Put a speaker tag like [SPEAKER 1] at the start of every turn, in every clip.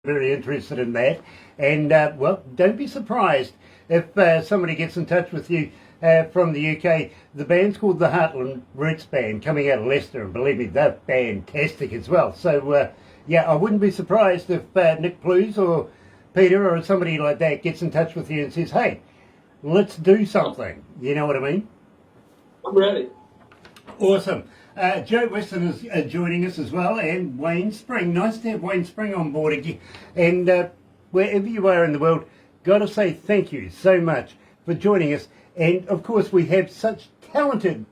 [SPEAKER 1] very interested in that. And, well, don't be surprised if somebody gets in touch with you from the UK. The band's called the Heartland Roots Band, coming out of Leicester, and believe me, they're fantastic as well. So, yeah, I wouldn't be surprised if Nick Plews or Peter or somebody like that gets in touch with you and says, hey, let's do something. You know what I mean?
[SPEAKER 2] I'm ready.
[SPEAKER 1] Awesome. Joe Weston is joining us as well, and Wayne Spring. Nice to have Wayne Spring on board again. And wherever you are in the world, got to say thank you so much for joining us. And of course, we have such talented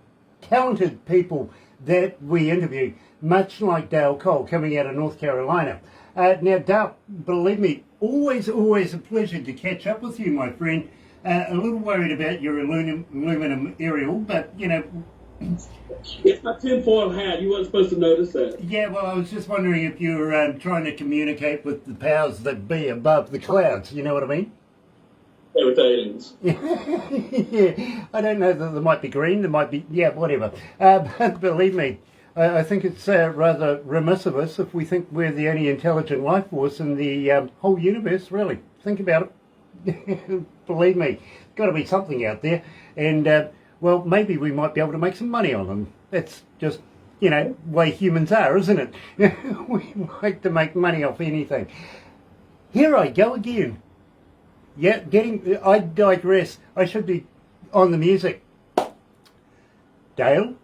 [SPEAKER 1] people that we interview, much like Dale Cole coming out of North Carolina. Now, Dale, believe me, always a pleasure to catch up with you, my friend. A little worried about your aluminum aerial, but, you know...
[SPEAKER 2] It's my tinfoil hat. You weren't supposed to notice that.
[SPEAKER 1] Yeah, well, I was just wondering if you were trying to communicate with the powers that be above the clouds. You know what I mean?
[SPEAKER 2] They were aliens.
[SPEAKER 1] Yeah, I don't know that there might be green. There might be, yeah, whatever. But believe me, I think it's rather remiss of us if we think we're the only intelligent life force in the whole universe. Really, think about it. Believe me, got to be something out there, and. Well, maybe we might be able to make some money on them. That's just, you know, way humans are, isn't it? We like to make money off anything. Here I go again. Yeah, I digress. I should be on the music. Dale,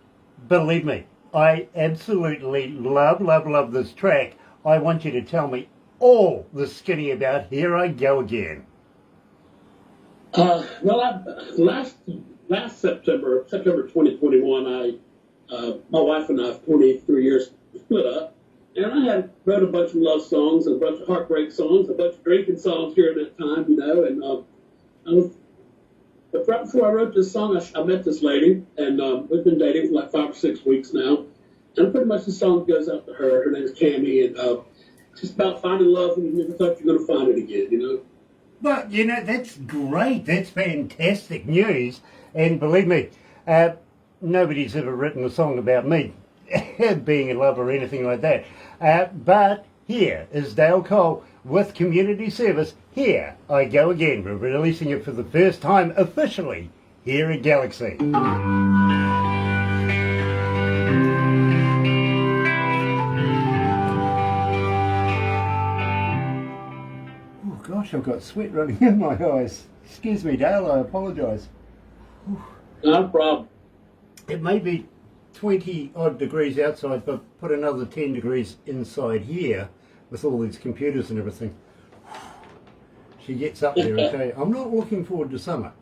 [SPEAKER 1] believe me, I absolutely love this track. I want you to tell me all the skinny about Here I Go Again.
[SPEAKER 2] Last September 2021, my wife and I, of 23 years, split up, and I wrote a bunch of love songs, a bunch of heartbreak songs, a bunch of drinking songs during that time, you know. And but right before I wrote this song, I met this lady, and we've been dating for like 5 or 6 weeks now. And pretty much the song goes out to her. Her name is Cammie, and it's just about finding love when you never thought you were going to find it again, you know.
[SPEAKER 1] But, you know, that's great. That's fantastic news. And believe me, nobody's ever written a song about me being in love or anything like that. But here is Dale Cole with Community Service. Here I Go Again. We're releasing it for the first time officially here at Galaxy. Oh gosh, I've got sweat running in my eyes. Excuse me, Dale, I apologise.
[SPEAKER 2] Not a problem.
[SPEAKER 1] It may be 20 odd degrees outside, but put another 10 degrees inside here with all these computers and everything. She gets up there, okay? I'm not looking forward to summer.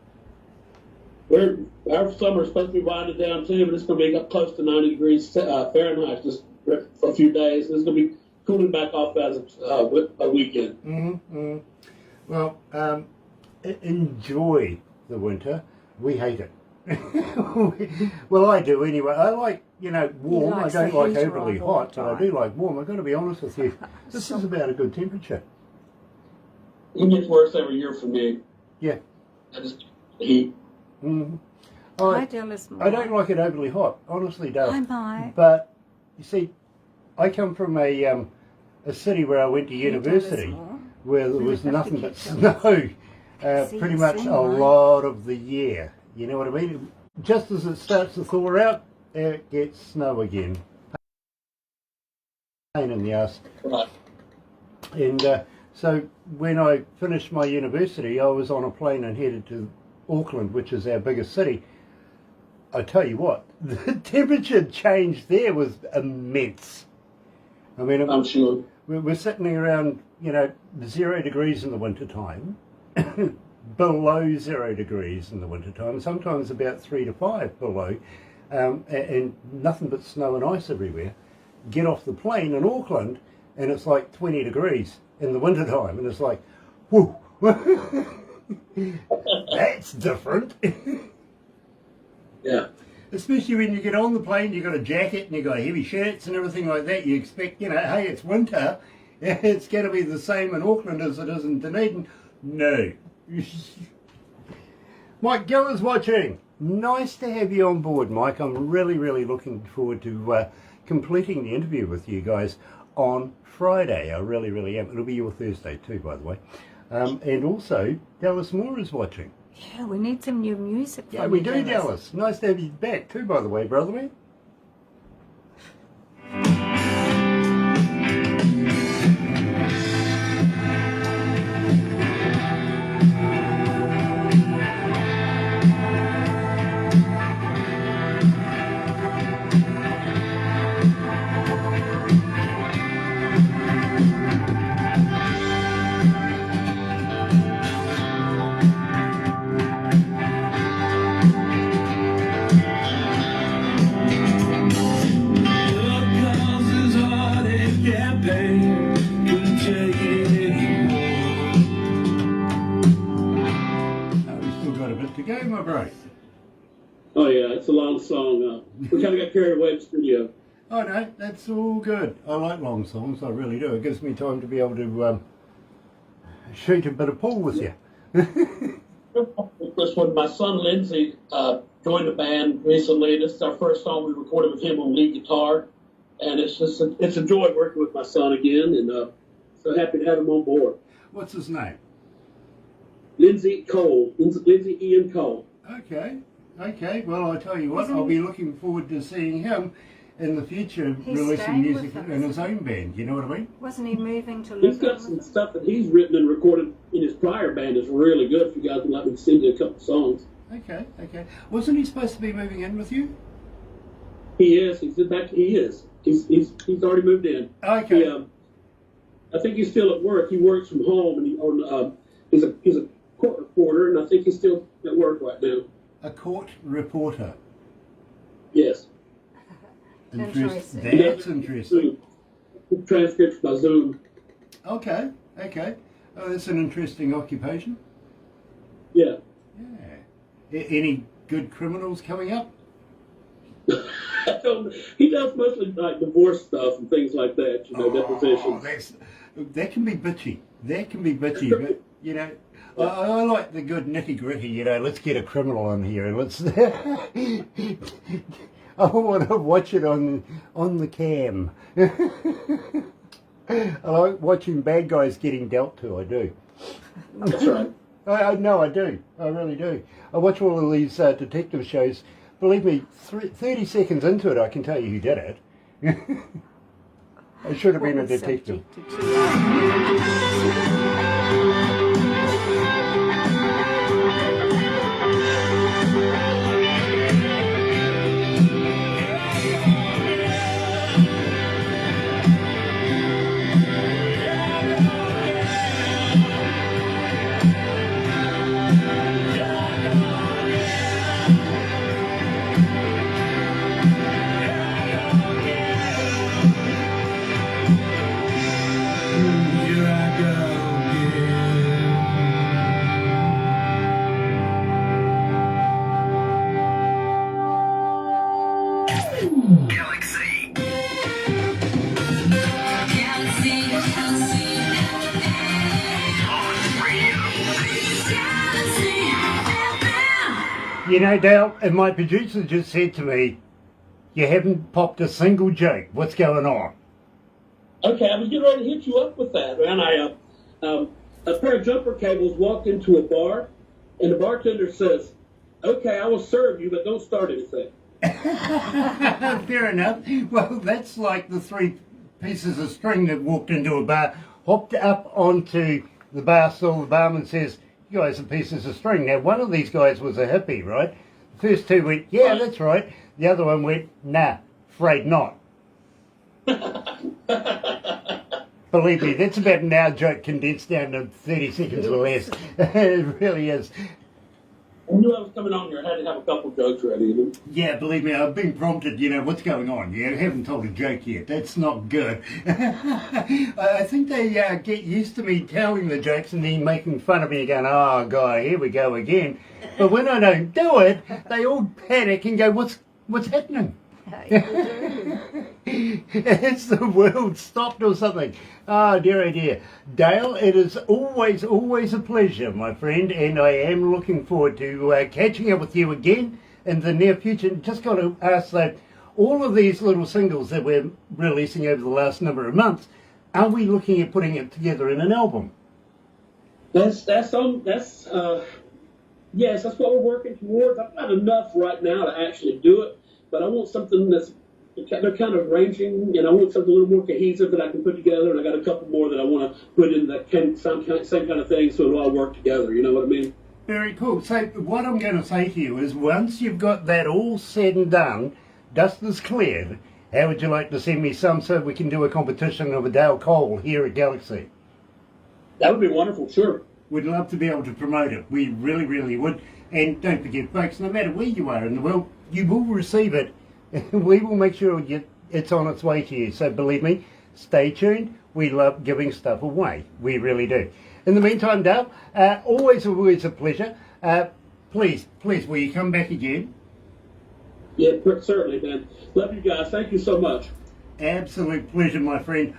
[SPEAKER 2] Our summer is supposed to be winding down too, but it's going to be up close to 90 degrees Fahrenheit just for a few days. It's going to be cooling back off as a weekend.
[SPEAKER 1] Well, enjoy the winter. We hate it. Well, I do anyway. I like, you know, warm. I don't like overly hot, but I do like warm. I've got to be honest with you. This is about a good temperature.
[SPEAKER 2] It gets worse every year for me.
[SPEAKER 1] Yeah.
[SPEAKER 2] I just heat.
[SPEAKER 1] I don't like it overly hot, honestly, Dale.
[SPEAKER 3] I might.
[SPEAKER 1] But you see, I come from a city where I went to university, where there was nothing but snow. Pretty much a lot of the year. You know what I mean? Just as it starts to thaw out, it gets snow again. Pain in the ass.
[SPEAKER 2] Right.
[SPEAKER 1] And so when I finished my university, I was on a plane and headed to Auckland, which is our biggest city. I tell you what, the temperature change there was immense. I mean,
[SPEAKER 2] I'm sure.
[SPEAKER 1] We're sitting around, you know, 0 degrees in the winter time. Below 0 degrees in the wintertime, sometimes about 3 to 5 below, and nothing but snow and ice everywhere. Get off the plane in Auckland and it's like 20 degrees in the wintertime, and it's like, whoo, that's different.
[SPEAKER 2] Yeah.
[SPEAKER 1] Especially when you get on the plane, you've got a jacket and you've got heavy shirts and everything like that. You expect, you know, hey, it's winter, it's going to be the same in Auckland as it is in Dunedin. No. Mike Gill is watching. Nice to have you on board, Mike. I'm really looking forward to completing the interview with you guys on Friday. I really, really am. It'll be your Thursday too, by the way. And also, Dallas Moore is watching.
[SPEAKER 3] Yeah, we need some new music.
[SPEAKER 1] Yeah, we do, Dallas. Nice to have you back too, by the way, brother man. To go, my bro.
[SPEAKER 2] Oh yeah, it's a long song. We kind of got carried away in the studio.
[SPEAKER 1] Oh no, that's all good. I like long songs, I really do. It gives me time to be able to shoot a bit of pool with you.
[SPEAKER 2] This one, my son Lindsay joined the band recently. This is our first song we recorded with him on lead guitar, and it's a joy working with my son again, and so happy to have him on board.
[SPEAKER 1] What's his name?
[SPEAKER 2] Lindsay Cole. Lindsay Ian Cole.
[SPEAKER 1] Okay. Well, I tell you what, I'll be looking forward to seeing him in the future releasing music in his own band. You know what I mean?
[SPEAKER 3] Wasn't he moving to
[SPEAKER 2] He's got some stuff that he's written and recorded in his prior band is really good. If you guys would like me to send you a couple songs.
[SPEAKER 1] Okay. Wasn't he supposed to be moving in with you?
[SPEAKER 2] He is. He is. He's already moved in.
[SPEAKER 1] Okay.
[SPEAKER 2] I think he's still at work. He works from home, and he's a court reporter, and I think he's still at work right now.
[SPEAKER 1] A court reporter.
[SPEAKER 2] Yes.
[SPEAKER 3] Interesting.
[SPEAKER 1] That's interesting.
[SPEAKER 2] Transcripts by Zoom.
[SPEAKER 1] Okay. Oh, that's an interesting occupation.
[SPEAKER 2] Yeah.
[SPEAKER 1] Any good criminals coming up?
[SPEAKER 2] He does mostly like divorce stuff and things like that, depositions.
[SPEAKER 1] That can be bitchy. But, I like the good nitty-gritty, let's get a criminal in here and let's... I want to watch it on the cam. I like watching bad guys getting dealt to, I do.
[SPEAKER 2] That's right.
[SPEAKER 1] I do. I really do. I watch all of these detective shows. Believe me, 30 seconds into it, I can tell you who did it. I should have been a detective. Dale, and my producer just said to me, you haven't popped a single joke. What's going on?
[SPEAKER 2] Okay, I was getting ready to hit you up with that. And a pair of jumper cables walked into a bar, and the bartender says, okay, I will serve you, but don't start anything.
[SPEAKER 1] Fair enough. Well, that's like the three pieces of string that walked into a bar, hopped up onto the bar stool. The barman says, you guys are pieces of string. Now, one of these guys was a hippie, right? The first two went, yeah, that's right. The other one went, nah, afraid not. Believe me, that's about an hour joke condensed down to 30 seconds or less. It really is.
[SPEAKER 2] I knew I was coming on here. I had to have a couple jokes ready.
[SPEAKER 1] Yeah, believe me, I've been prompted, what's going on? I haven't told a joke yet. That's not good. I think they get used to me telling the jokes and then making fun of me and going, oh, guy, here we go again. But when I don't do it, they all panic and go, what's happening? Has the world stopped or something? Oh dear. Dale, it is always a pleasure, my friend, and I am looking forward to catching up with you again in the near future. Just got to ask that, all of these little singles that we're releasing over the last number of months, are we looking at putting it together in an album?
[SPEAKER 2] Yes, that's what we're working towards. I've got enough right now to actually do it, but I want something they're kind of ranging, and I want something a little more cohesive that I can put together, and I got a couple more that I want to put in that same kind of thing, so it'll all work together. You know what I mean?
[SPEAKER 1] Very cool. So what I'm going to say to you is, once you've got that all said and done, dust is cleared, how would you like to send me some so we can do a competition of a Dale Cole here at Galaxy?
[SPEAKER 2] That would be wonderful, sure.
[SPEAKER 1] We'd love to be able to promote it. We really, really would. And don't forget, folks, no matter where you are in the world, you will receive it. We will make sure it's on its way to you. So believe me, stay tuned. We love giving stuff away. We really do. In the meantime, Dale, always a pleasure. Please, will you come back again?
[SPEAKER 2] Yeah, certainly, man. Love you guys. Thank you so much.
[SPEAKER 1] Absolute pleasure, my friend.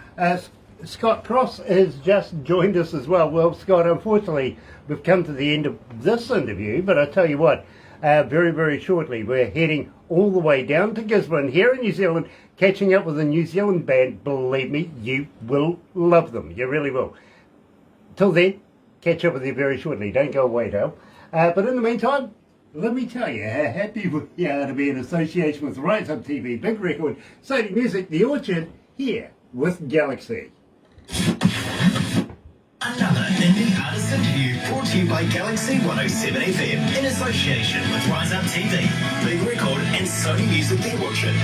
[SPEAKER 1] Scott Cross has just joined us as well. Well, Scott, unfortunately, we've come to the end of this interview, but I tell you what, very, very shortly, we're heading all the way down to Gisborne here in New Zealand, catching up with a New Zealand band. Believe me, you will love them. You really will. Till then, catch up with you very shortly. Don't go away, Dale. But in the meantime, let me tell you how happy we are to be in association with Rise Up TV, Big Record, Sony Music, The Orchard, here with Galaxy.
[SPEAKER 4] Another indie artist interview brought to you by Galaxy 107 FM in association with Rise Up TV, Big Record and Sony Music The Orchard.